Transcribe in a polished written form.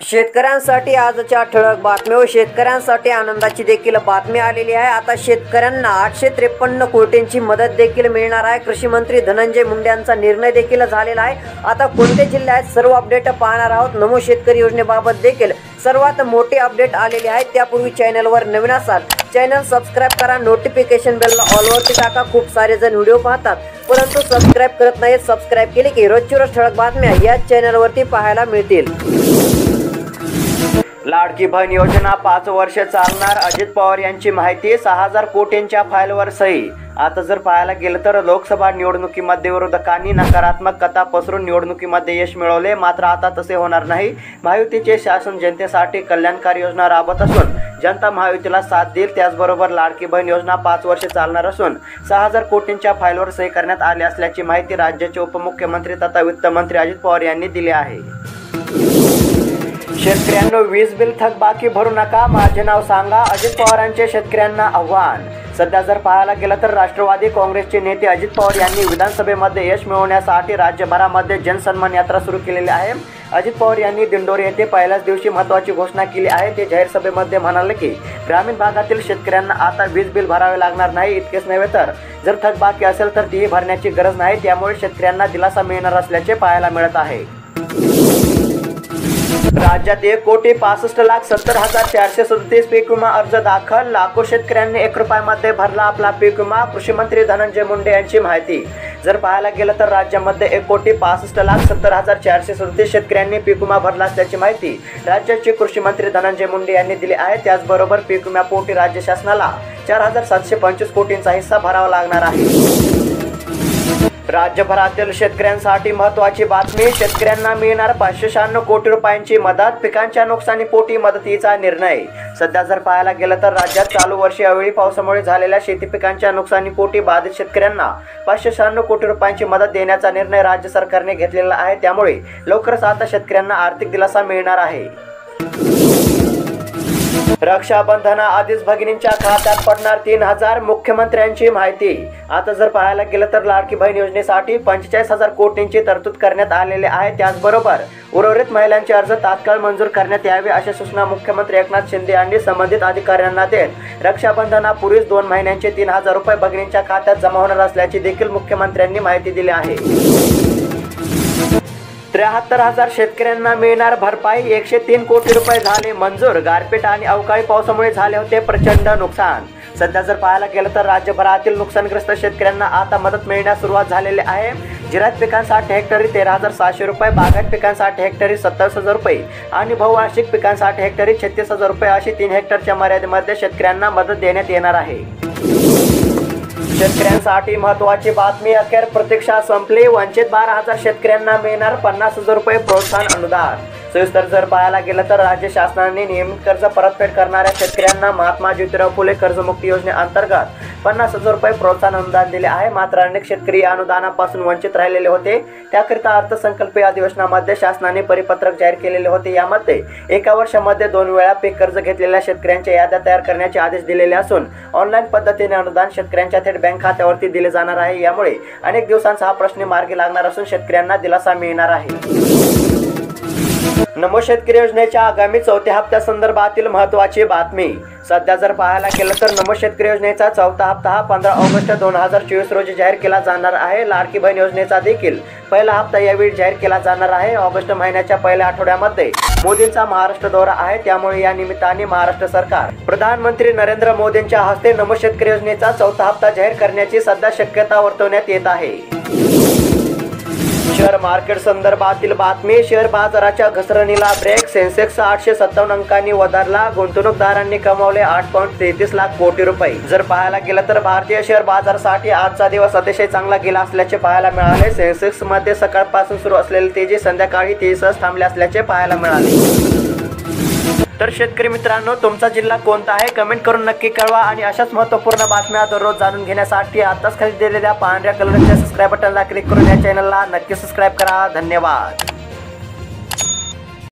शेतकऱ्यांसाठी आजच्या ठळक बातम्या व शेतकऱ्यांसाठी आनंदाची देखील बातमी आलेली आहे। आता शेतकऱ्यांना 853 कोटींची मदत देखील मिळणार आहे। कृषी मंत्री धनंजय मुंडे यांचा निर्णय देखील झालेला आहे। आता कोणते जिल्हे आहेत सर्व अपडेट पाहणार आहोत। नमो शेतकरी योजनेबाबत देखील सर्वात मोठी अपडेट आलेली आहे। त्यापूर्वी चॅनलवर नवीन असाल चॅनल सबस्क्राइब करा, नोटिफिकेशन बेल ऑल वरती टाका। खूप सारे जण व्हिडिओ पाहतात परंतु सबस्क्राइब करत नाहीत। सबस्क्राइब केले की रोजची रोज ठळक बातम्या या चॅनलवरती पाहायला मिळतील। लाडकी बहीण योजना 5 वर्ष चालणार, अजित पवार यांची माहिती। 6000 कोटींच्या फाईलवर सही। आता जर पाहायला गेलं तर लोकसभा निवडणुकीमध्ये विरोधकांनी नकारात्मक कथा पसरून निवडणुकीमध्ये यश मिळवले, मात्र आता तसे होणार नाही। महायुतीचे शासन जनतेसाठी कल्याणकारी योजना राबवत असून जनता महायुतीला साथ देईल। त्याचबरोबर लाडकी बहीण योजना 5 वर्ष चालणार असून 6000 कोटींच्या फाईलवर सही करण्यात आली असल्याची माहिती राज्याचे उपमुख्यमंत्री तथा वित्तमंत्री अजित पवार यांनी दिली आहे। शेतकऱ्यांनो, वीज बिल थकबाकी भरू नका, माझे नाव सांगा, अजित पवारांचे शेतकऱ्यांना आव्हान। सध्या जर पाहायला गेलं तर राष्ट्रवादी काँग्रेसचे नेते अजित पवार यांनी विधानसभेमध्ये यश मिळवण्यासाठी राज्यभरामध्ये जनसन्मान यात्रा सुरू केलेली आहे। अजित पवार यांनी दिंडोरी येथे पहिल्याच दिवशी महत्त्वाची घोषणा केली आहे। ते जाहीर सभेमध्ये म्हणाले की ग्रामीण भागातील शेतकऱ्यांना आता वीज बिल भरावे लागणार नाही। इतकेच नव्हे तर जर थकबाकी असेल तर तीही भरण्याची गरज नाही। त्यामुळे शेतकऱ्यांना दिलासा मिळणार असल्याचे पाहायला मिळत आहे। राज्यात 1,65,70,437 पीक विमा अर्ज दाखल। लाखो शेतकऱ्यांनी 1 रुपयामध्ये भरला आपला पीक विमा। कृषी मंत्री धनंजय मुंडे यांची माहिती। जर पाहायला गेलं तर राज्यामध्ये 1,65,70,437 शेतकऱ्यांनी पीक विमा भरला असल्याची माहिती राज्याचे कृषी मंत्री धनंजय मुंडे यांनी दिली आहे। त्याचबरोबर पीक विम्यापोटी राज्य शासनाला 4725 कोटींचा हिस्सा भरावा लागणार आहे। राज्यभरातील शेतकऱ्यांसाठी महत्त्वाची बातमी। शेतकऱ्यांना मिळणार 596 कोटी रुपयांची मदत। पिकांच्या नुकसानीपोटी मदतीचा निर्णय। सध्या जर पाहायला गेलं तर राज्यात चालू वर्षी अवेळी पावसामुळे झालेल्या शेती पिकांच्या नुकसानीपोटी बाधित शेतकऱ्यांना 596 कोटी रुपयांची मदत देण्याचा निर्णय राज्य सरकारने घेतलेला आहे। त्यामुळे लवकरच आता शेतकऱ्यांना आर्थिक दिलासा मिळणार आहे। रक्षाबंधनाआधीच भगिनींच्या खात्यात पडणार 3000, मुख्यमंत्र्यांची माहिती। आता जर पाहायला गेलं तर लाडकी बहीण योजनेसाठी 45,000 कोटींची तरतूद करण्यात आलेली आहे। त्याचबरोबर उर्वरित महिलांचे अर्ज तात्काळ मंजूर करण्यात यावे अशा सूचना मुख्यमंत्री एकनाथ शिंदे यांनी संबंधित अधिकाऱ्यांना देत रक्षाबंधनापूर्वीच 2 महिन्यांचे 3000 रुपये भगिनींच्या खात्यात जमा होणार असल्याची देखील मुख्यमंत्र्यांनी माहिती दिली आहे। 73,000 शेतकऱ्यांना मिळणार भरपाई। 103 कोटी रुपये झाले मंजूर। गारपीट आणि अवकाळी पावसामुळे झाले होते प्रचंड नुकसान। सध्या जर पाहायला गेलं तर राज्यभरातील नुकसानग्रस्त शेतकऱ्यांना आता मदत मिळण्यास सुरुवात झालेली आहे। जिरायत पिकांसाठी हेक्टरी 13,600 रुपये, बागायत पिकांसाठी हेक्टरी 27,000 रुपये आणि बहुवार्षिक पिकांसाठी हेक्टरी 36,000 रुपये अशी 3 हेक्टरच्या मर्यादेमध्ये शेतकऱ्यांना मदत देण्यात येणार आहे। शेतकऱ्यांसाठी महत्त्वाची बातमी। अखेर प्रतीक्षा संपली। वंचित 12,000 शेतकऱ्यांना मिळणार 50,000 रुपये प्रोत्साहन अनुदान। सविस्तर जर पाहायला गेलं तर राज्य शासनाने नियमित कर्ज परतफेड करणाऱ्या शेतकऱ्यांना महात्मा ज्योतिराव फुले कर्जमुक्ती योजनेअंतर्गत 50,000 रुपये प्रोत्साहन अनुदान दिले आहे। मात्र अनेक शेतकरी या अनुदानापासून वंचित राहिलेले होते। त्याकरिता अर्थसंकल्पीय अधिवेशनामध्ये शासनाने परिपत्रक जाहीर केलेले होते। यामध्ये एका वर्षामध्ये 2 वेळा पीक कर्ज घेतलेल्या शेतकऱ्यांच्या याद्या तयार करण्याचे आदेश दिलेले असून ऑनलाईन पद्धतीने अनुदान शेतकऱ्यांच्या थेट बँक खात्यावरती दिले जाणार आहे। यामुळे अनेक दिवसांचा हा प्रश्न मार्गी लागणार असून शेतकऱ्यांना दिलासा मिळणार आहे। नमो शेतकरी योजनेच्या आगामी 4थ्या हप्त्यासंदर्भातील महत्त्वाची बातमी। सध्या जर पाहायला गेलं तर नमो शेतकरी योजनेचा 4था हप्ता हा 15 ऑगस्ट 2024 रोजी जाहीर केला जाणार आहे। लाडकी बहीण योजनेचा देखील पहिला हप्ता यावेळी जाहीर केला जाणार आहे। ऑगस्ट महिन्याच्या पहिल्या आठवड्यामध्ये मोदींचा महाराष्ट्र दौरा आहे। त्यामुळे या निमित्ताने महाराष्ट्र सरकार प्रधानमंत्री नरेंद्र मोदींच्या हस्ते नमो शेतकरी योजनेचा 4था हप्ता जाहीर करण्याची सध्या शक्यता वर्तवण्यात येत आहे। शेअर मार्केट संदर्भातील बातमी। शेअर बाजाराच्या घसरणीला ब्रेक। सेन्सेक्स 857 अंकांनी वधारला। गुंतवणूकदारांनी कमावले 8.33 लाख कोटी रुपये। जर पाहायला गेलं तर भारतीय शेअर बाजारासाठी आजचा दिवस अतिशय चांगला गेला असल्याचे पाहायला मिळाले। सेन्सेक्स मध्ये सकाळपासून सुरू असलेली तेजी संध्याकाळी तेजीसह थांबले असल्याचे पाहायला मिळाले। तर शेतकरी मित्रांनो, तुमचा जिल्हा कोणता आहे कमेंट करून नक्की कळवा आणि अशाच महत्त्वपूर्ण बातम्या दररोज जाणून घेण्यासाठी आताच खाली दिलेल्या पांढऱ्या कलरच्या सबस्क्राइब बटनला क्लिक करून या चॅनलला नक्की सबस्क्राइब करा। धन्यवाद।